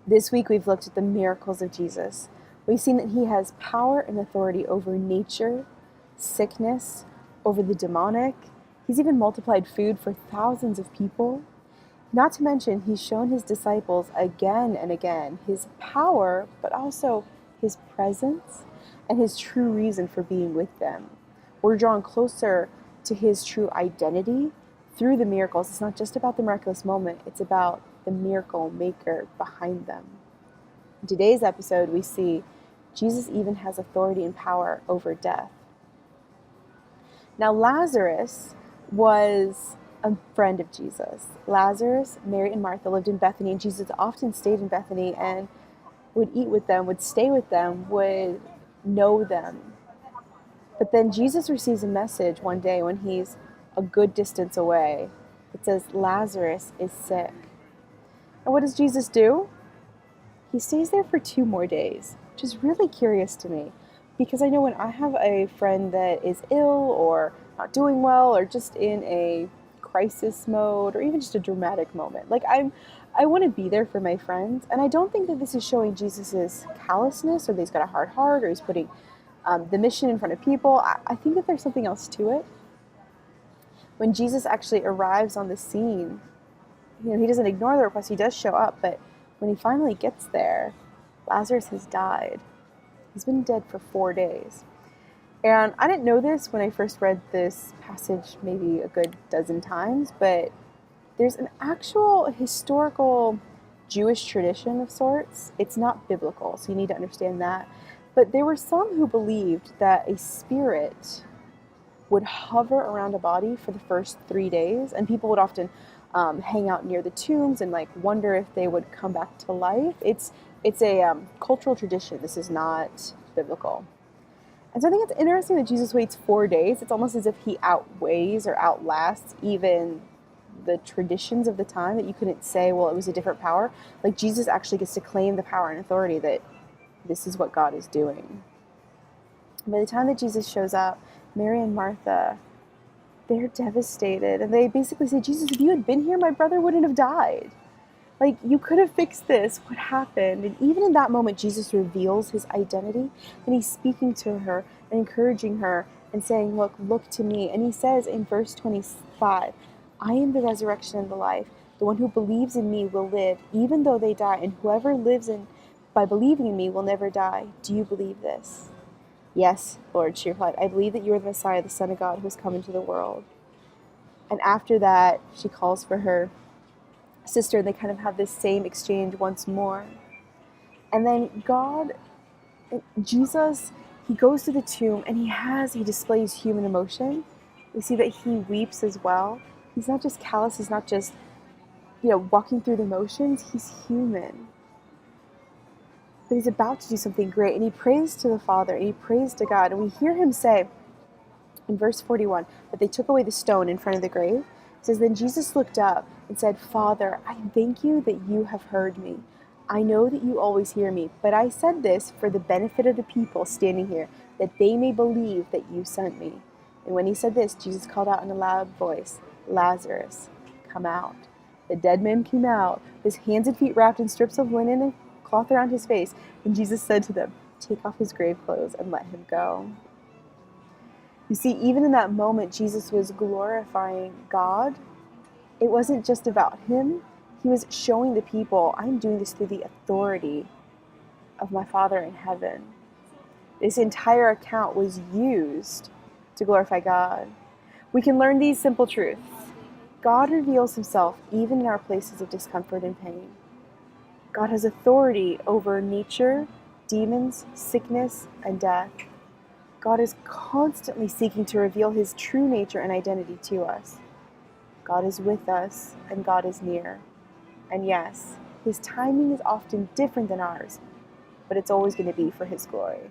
This week we've looked at the miracles of Jesus. We've seen that he has power and authority over nature, sickness, over the demonic. He's even multiplied food for thousands of people. Not to mention, he's shown his disciples again and again his power, but also his presence and his true reason for being with them. We're drawn closer to his true identity through the miracles. It's not just about the miraculous moment, it's about the miracle maker behind them. In today's episode, we see Jesus even has authority and power over death. Now, Lazarus was a friend of Jesus. Lazarus, Mary, and Martha lived in Bethany, and Jesus often stayed in Bethany and would eat with them, would stay with them, would know them. But then Jesus receives a message one day when he's a good distance away. It says, Lazarus is sick. And what does Jesus do? He stays there for 2 more days, which is really curious to me, because I know when I have a friend that is ill or not doing well or just in a crisis mode or even just a dramatic moment, I want to be there for my friends. And I don't think that this is showing Jesus's callousness or that he's got a hard heart or he's putting the mission in front of people. I think that there's something else to it. When Jesus actually arrives on the scene, he doesn't ignore the request, he does show up, but when he finally gets there, Lazarus has died. He's been dead for 4 days. And I didn't know this when I first read this passage maybe a good dozen times, but there's an actual historical Jewish tradition of sorts. It's not biblical, so you need to understand that. But there were some who believed that a spirit would hover around a body for the first 3 days, and people would often hang out near the tombs and wonder if they would come back to life. It's a cultural tradition. This is not biblical. And so I think it's interesting that Jesus waits 4 days. It's almost as if he outweighs or outlasts even the traditions of the time, that you couldn't say, well, it was a different power. Jesus actually gets to claim the power and authority that this is what God is doing. By the time that Jesus shows up, Mary and Martha, they're devastated. And they basically say, Jesus, if you had been here, my brother wouldn't have died. You could have fixed this. What happened? And even in that moment, Jesus reveals his identity. And he's speaking to her and encouraging her and saying, look to me. And he says in verse 25, I am the resurrection and the life. The one who believes in me will live, even though they die. And whoever lives by believing in me will never die. Do you believe this? Yes, Lord, she replied, I believe that you are the Messiah, the Son of God, who has come into the world. And after that, she calls for her sister, and they kind of have this same exchange once more. And then Jesus, he goes to the tomb, and he displays human emotion. We see that he weeps as well. He's not just callous, he's not just, walking through the motions, he's human. But he's about to do something great, and he prays to the Father, and he prays to God, and we hear him say in verse 41 that they took away the stone in front of the grave. It says, then Jesus looked up and said, Father, I thank you that you have heard me. I know that you always hear me, but I said this for the benefit of the people standing here, that they may believe that you sent me. And when he said this, Jesus called out in a loud voice, Lazarus, come out. The dead man came out, his hands and feet wrapped in strips of linen and cloth around his face, and Jesus said to them, take off his grave clothes and let him go. You see, even in that moment, Jesus was glorifying God. It wasn't just about him. He was showing the people, I'm doing this through the authority of my Father in heaven. This entire account was used to glorify God. We can learn these simple truths. God reveals himself even in our places of discomfort and pain. God has authority over nature, demons, sickness, and death. God is constantly seeking to reveal his true nature and identity to us. God is with us, and God is near. And yes, his timing is often different than ours, but it's always going to be for his glory.